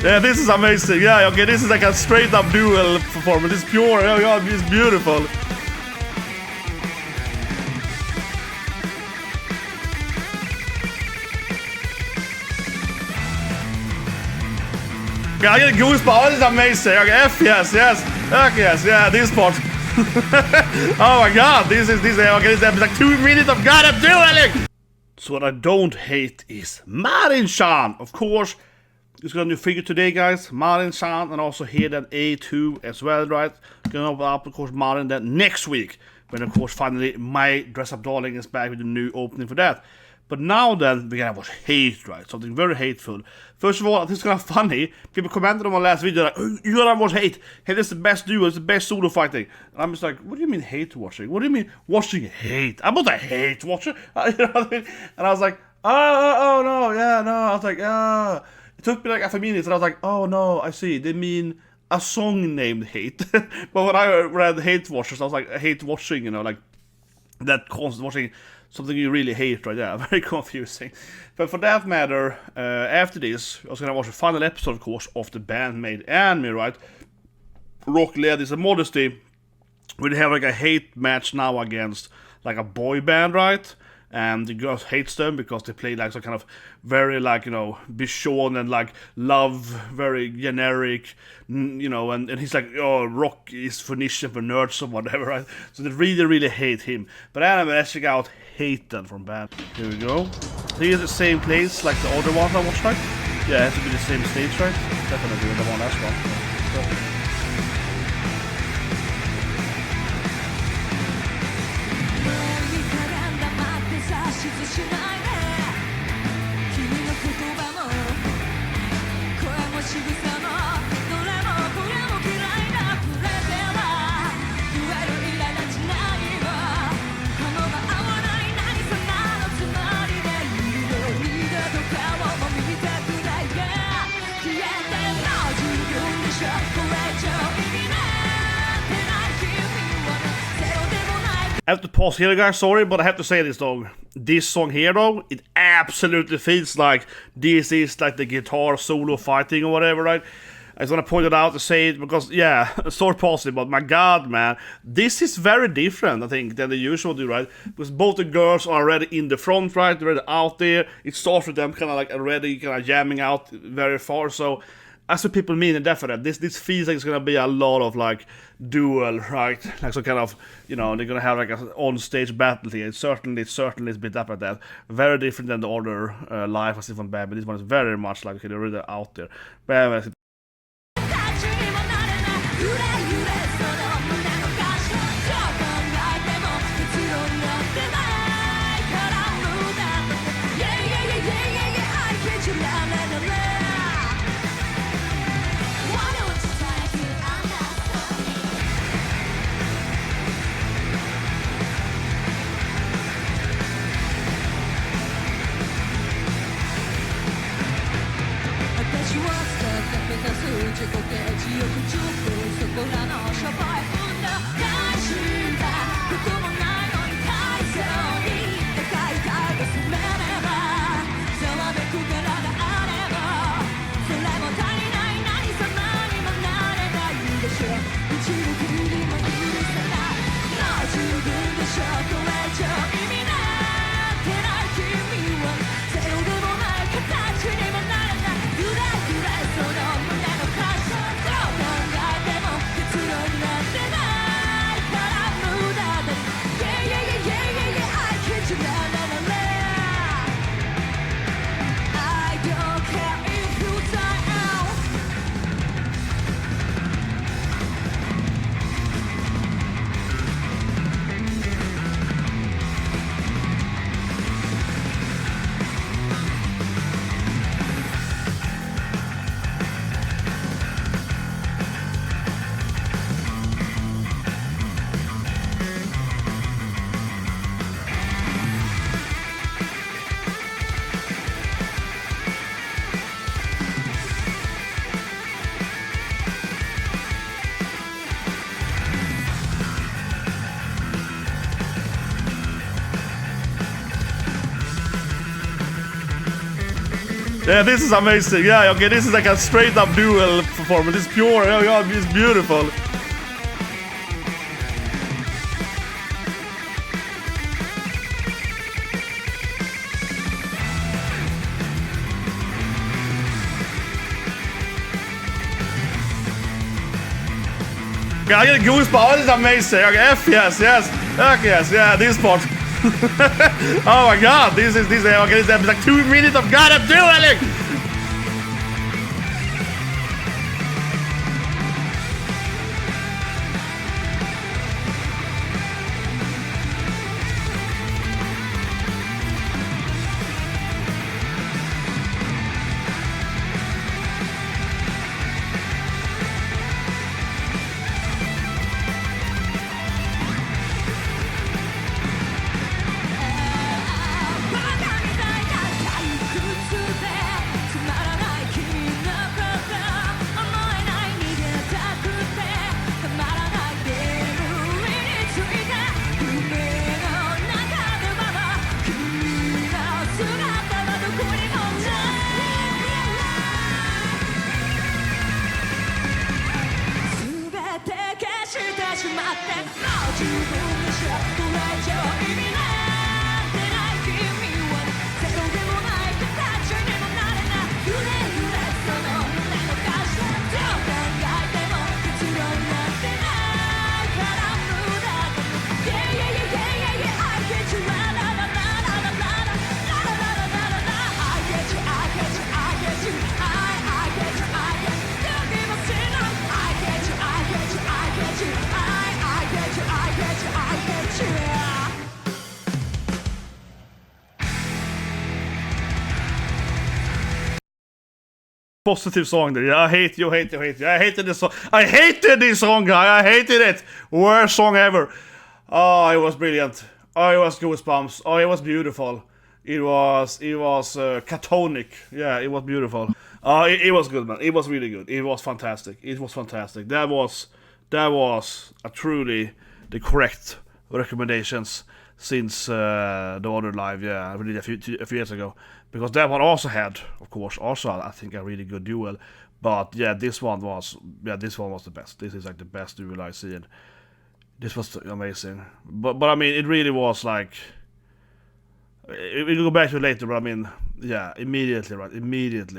Yeah, this is amazing. Yeah, okay, this is like a straight up duel performance. It's pure. Oh god, it's beautiful. Yeah, I get a goosebumps. This is amazing. Okay, F yes, yes. Okay, yes, yeah, this part. Oh my god, this is like 2 minutes of gotta dueling. So what I don't hate is Myrmonden. Of course, it's got a new figure today, guys. Myrmonden, and also here that A2 as well, right? Gonna open up, of course, Myrmonden next week, when of course finally my dress up darling is back with a new opening for that. But now then, we're gonna watch hate, right? Something very hateful. First of all, I think it's kind of funny. People commented on my last video like, oh, you gotta watch hate. Hate is the best duo, it's the best solo fighting. And I'm just like, what do you mean hate watching? What do you mean watching hate? I'm not a hate watcher. You know what I mean? And I was like, oh no, yeah, no. I was like, it took me like half a minute, and I was like, oh no, I see. They mean a song named Hate. But when I read hate watchers, I was like, I hate watching, you know, like that constant watching something you really hate, right? Yeah, very confusing. But for that matter, after this, I was gonna watch the final episode, of course, of the Band-Maid anime, right? Rock ladies and Modesty. We have like a hate match now against like a boy band, right? And the girls hates them because they play like some kind of very like, you know, Bishounen, like love, very generic, you know, and he's like, oh, rock is for niche and for nerds or whatever, right? So they really, really hate him. But anyway, let's check out Hated from Band. Here we go. Here's the same place like the other ones I watched, right? Yeah, it has to be the same stage, right? Definitely the one last one. So. I have to pause here, guys, sorry, but I have to say this, though. This song here, though, it absolutely feels like this is like the guitar solo fighting or whatever, right? I just want to point it out to say it because, yeah, sorry pausing, but my god, man, this is very different, I think, than the usual do, right? Because both the girls are already in the front, right? They're already out there. It starts with them kind of like already kind of jamming out very far, so that's what people mean in definite. This feels like it's gonna be a lot of like duel, right? Like some kind of, you know, they're gonna have like an on-stage battle here. It certainly is built up like that. Very different than the other live I see from Band, but this one is very much like, okay, they're really out there. But Yeah, this is amazing. Yeah, okay, this is like a straight up duel performance. It's pure. Oh god, it's beautiful. Okay, I get a goosebump. This is amazing. Okay, F yes, yes. Okay, yes, yeah, this part. Oh my god, this is okay, this is like 2 minutes of gotta dueling! Positive song there. I hate you. I hated this song. I hated this song, guy. I hated it. Worst song ever. Oh, it was brilliant. Oh, it was goosebumps. Oh, it was beautiful. It was catonic. Yeah, it was beautiful. It was good, man. It was really good. It was fantastic. That was a truly the correct recommendations since the other live. Yeah, I did a few years ago. Because that one also had, of course, I think a really good duel. But yeah, this one was the best. This is like the best duel I've seen. This was amazing. But I mean, it really was like. We'll go back to it later, but I mean, yeah, immediately,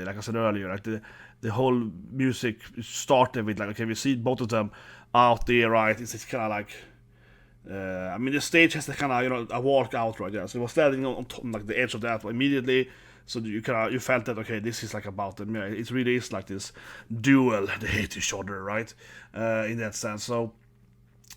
like I said earlier, like the whole music started with like, okay, we see both of them out there, right? It's kind of like. I mean, the stage has the kind of, a walk out, right? Yeah, so it was standing on top, like the edge of that immediately. So you felt that, okay, this is like about them. Yeah, it really is like this duel. They hate each other, right? In that sense. So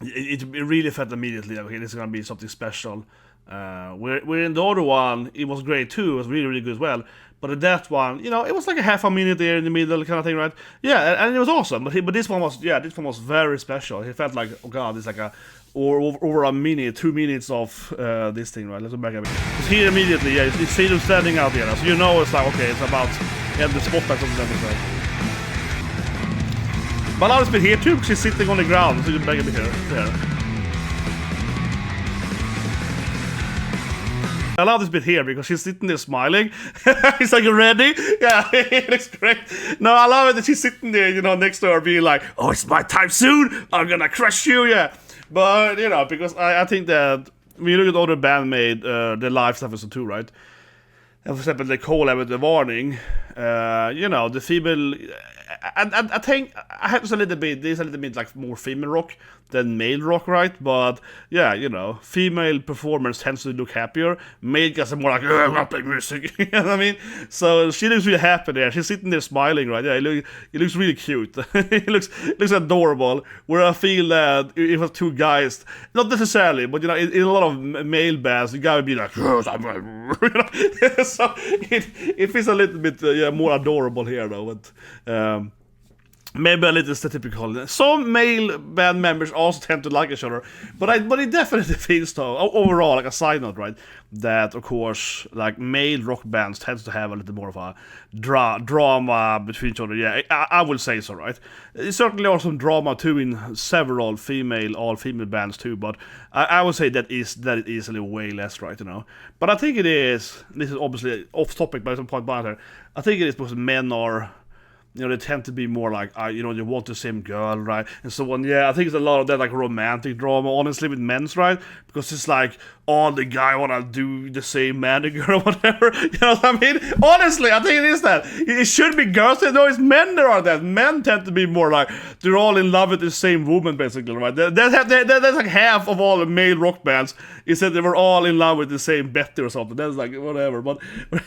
it really felt immediately like, okay, this is gonna be something special. Where in the other one, it was great too. It was really, really good as well. But in that one, it was like a half a minute there in the middle kind of thing, right? Yeah, and it was awesome. But this one was very special. It felt like, oh god, it's like over a minute, 2 minutes of this thing, right? Let's go back a bit. Because here immediately, yeah, you see them standing out there, so you know it's like, okay, it's about the spotlight of the episode. But now it's been here too, because she's sitting on the ground, so you can back a bit here. There. I love this bit here because she's sitting there smiling. It's like, you ready? Yeah, it looks great. No, I love it that she's sitting there, next to her being like, oh, it's my time soon. I'm gonna crush you, yeah. But, because I think that when you look at other Band-Maid, the live stuff is too, right? And for example, the collab with the warning, the female. I think I have to say there's a little bit like more female rock than male rock, right? But yeah, female performers tends to look happier. Male guys are more like, I'm not playing music. You know what I mean? So she looks really happy there. She's sitting there smiling, right? Yeah, it looks really cute. It looks adorable. Where I feel that if it was two guys, not necessarily, but in a lot of male bands, the guy would be like, so it feels a little bit more adorable here, though. But maybe a little stereotypical. Some male band members also tend to like each other, but it definitely feels though overall, like a side note, right? That of course, like male rock bands tends to have a little more of a drama between each other. Yeah, I would say so, right? It's certainly also some drama too in several all-female bands too, but I would say that is easily way less, right? You know, but I think it is. This is obviously off topic, but some point by there. I think it is because men are. You know, they tend to be more like, you know, they want the same girl, right? And so on. Yeah, I think it's a lot of that, like, romantic drama, honestly, with men's, right? Because it's like, oh, the guy wanna do the same man, the girl, or whatever. You know what I mean? Honestly, I think it is that. It should be girls. No, it's men that are that. Men tend to be more like, they're all in love with the same woman, basically, right? That's like half of all the male rock bands is that they were all in love with the same Betty or something. That's like, whatever. But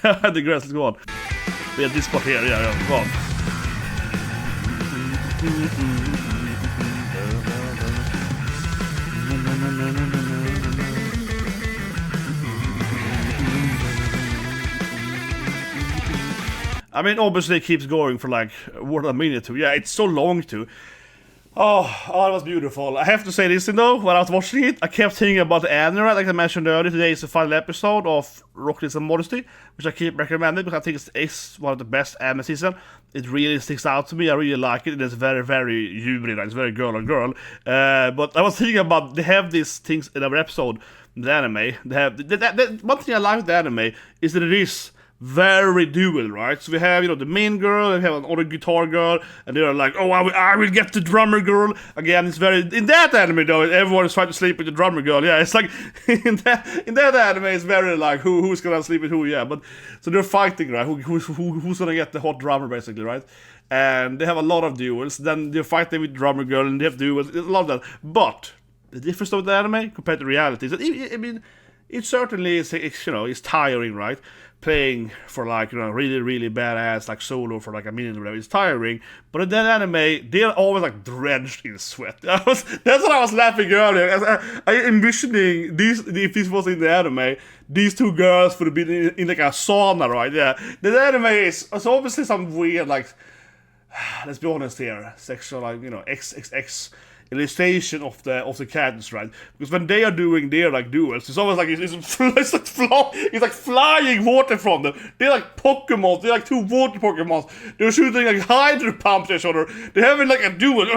I digress, let's go on. We have this spot here, yeah, go on. I mean, obviously it keeps going for like more than a minute too. Yeah, it's so long too. Oh, it was beautiful. I have to say this though, when I was watching it, I kept thinking about the anime, like I mentioned earlier. Today is the final episode of Rock and Modesty, which I keep recommending because I think it's one of the best anime season. It really sticks out to me. I really like it. It is very, very human. It's very girl on girl. But I was thinking about, they have these things in every episode, the anime. They have, one thing I like with the anime is that it is very dual, right? So we have, you know, the main girl, and we have another guitar girl, and they're like, oh, I will get the drummer girl. Again, it's very, in that anime though, everyone is trying to sleep with the drummer girl. Yeah, it's like, in that anime, it's very like, who's gonna sleep with who, yeah. But, so they're fighting, right? Who's gonna get the hot drummer, basically, right? And they have a lot of duels, then they're fighting with drummer girl, and they have duels, a lot of that. But, the difference of the anime compared to reality is that, I mean, it certainly is, you know, it's tiring, right? Playing for like, you know, really, really badass, like solo for like a minute or whatever, it's tiring. But in that anime, they're always like drenched in sweat. That's what I was laughing earlier. I envisioning these, if this was in the anime, these two girls would have been in like a sauna, right? Yeah. The anime is obviously some weird, like, let's be honest here, sexual, like, you know, XXX illustration of the characters, right? Because when they are doing their like duels, it's almost like it's like flying water from them. They're like Pokemon. They're like two water Pokemons. They're shooting like hydro pumps at each other. They're having like a duel,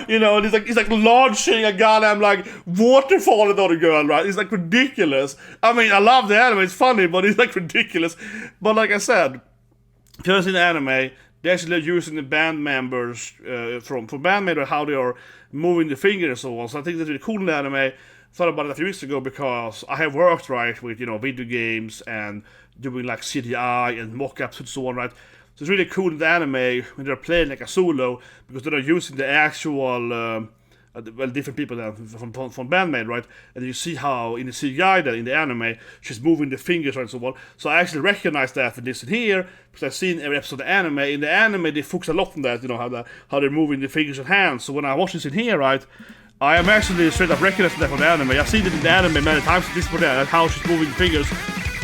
you know. And it's like launching a goddamn like waterfall at the girl, right? It's like ridiculous. I mean, I love the anime. It's funny, but it's like ridiculous. But like I said, just in the anime, they're actually using the band members from Band-Maid or how they are moving the fingers and so on. So I think that's really cool in the anime. I thought about it a few weeks ago because I have worked, right, with, you know, video games and doing like CGI and mock-ups and so on, right? So it's really cool in the anime when they're playing like a solo because they're using the actual different people from Band-Maid, right? And you see how in the CGI that in the anime she's moving the fingers and so on. So I actually recognize that for this in here because I've seen every episode of the anime. In the anime they focus a lot on that, you know, how they're moving the fingers and hands. So when I watch this in here, right, I am actually straight up recognizing that from the anime. I've seen it in the anime many times. This for that, how she's moving the fingers.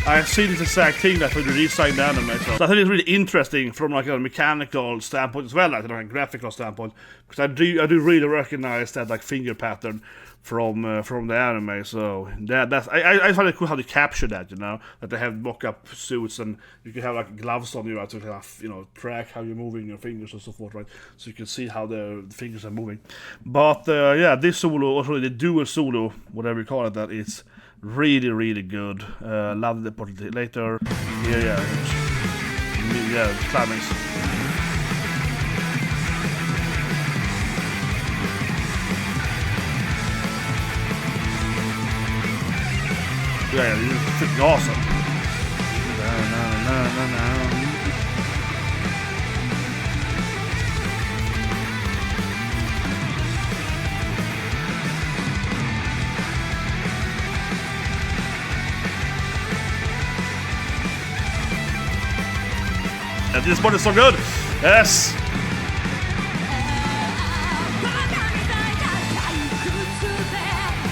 I've seen this exact thing that when they redesigned the anime, so I think it's really interesting from like a mechanical standpoint as well, like, you know, a graphical standpoint, because I do really recognize that like finger pattern from the anime. So that's I find it cool how they capture that, you know, that they have mock-up suits and you can have like gloves on you, right, to kind of, you know, track how you're moving your fingers and so forth, right, so you can see how the fingers are moving. But yeah, this solo, or sorry, the dual solo, whatever you call it, that is really, really good. Love the part later. Yeah, climax. Yeah, this is freaking awesome. And this part is so good. Yes.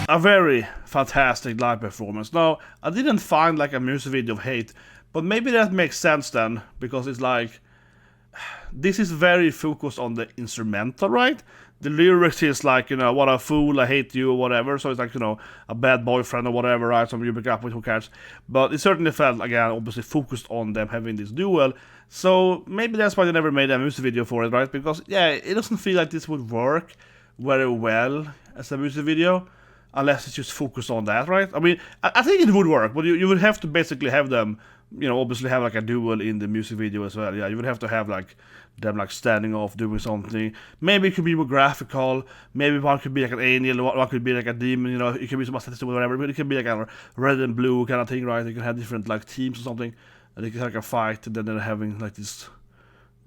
A very fantastic live performance. Now, I didn't find like a music video of Hate, but maybe that makes sense then, because it's like, this is very focused on the instrumental, right? The lyrics is like, you know, what a fool, I hate you, or whatever. So it's like, you know, a bad boyfriend or whatever, right? Something you break up with, who cares? But it certainly felt, again, obviously focused on them having this duel. So maybe that's why they never made a music video for it, right? Because, yeah, it doesn't feel like this would work very well as a music video, unless it's just focused on that, right? I mean, I think it would work, but you would have to basically have them, you know, obviously have like a duel in the music video as well. Yeah, you would have to have like them like standing off doing something. Maybe it could be more graphical. Maybe one could be like an angel, one could be like a demon. You know, it could be some statistic or whatever. But it could be like a red and blue kind of thing, right? You can have different like teams or something, and they can have like a fight, and then they're having like this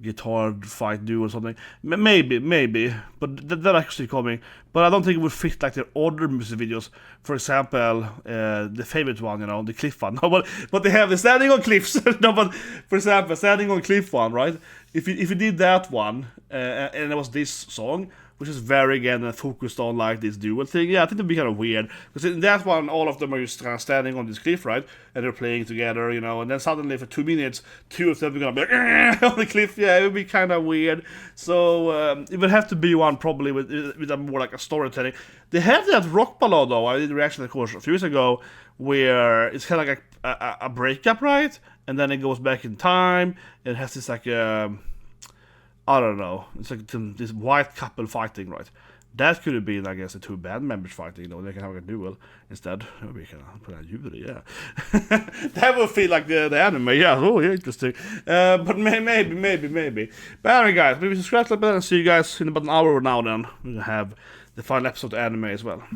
guitar fight duel or something. Maybe, but that actually coming. But I don't think it would fit like their other music videos. For example, the favorite one, you know, the cliff one. No, but they have the standing on cliffs. No, but for example, standing on cliff one, right? If you did that one, and it was this song, which is very, again, focused on like this duel thing. Yeah, I think it'd be kind of weird, because in that one, all of them are just kind of standing on this cliff, right? And they're playing together, you know, and then suddenly for 2 minutes, two of them are gonna be like, on the cliff. Yeah, it would be kind of weird. So it would have to be one probably with a more like a storytelling. They have that rock ballad though. I did a reaction, of course, a few years ago, where it's kind of like a breakup, right? And then it goes back in time. It has this like I don't know. It's like this white couple fighting, right? That could have been, I guess, the two band members fighting, though. They can have a duel instead. We can put a jury, yeah. That would feel like the anime, yeah. Oh, yeah, interesting. But maybe. But anyway, guys, maybe subscribe to the bell and see you guys in about an hour now. Then we'll have the final episode of the anime as well.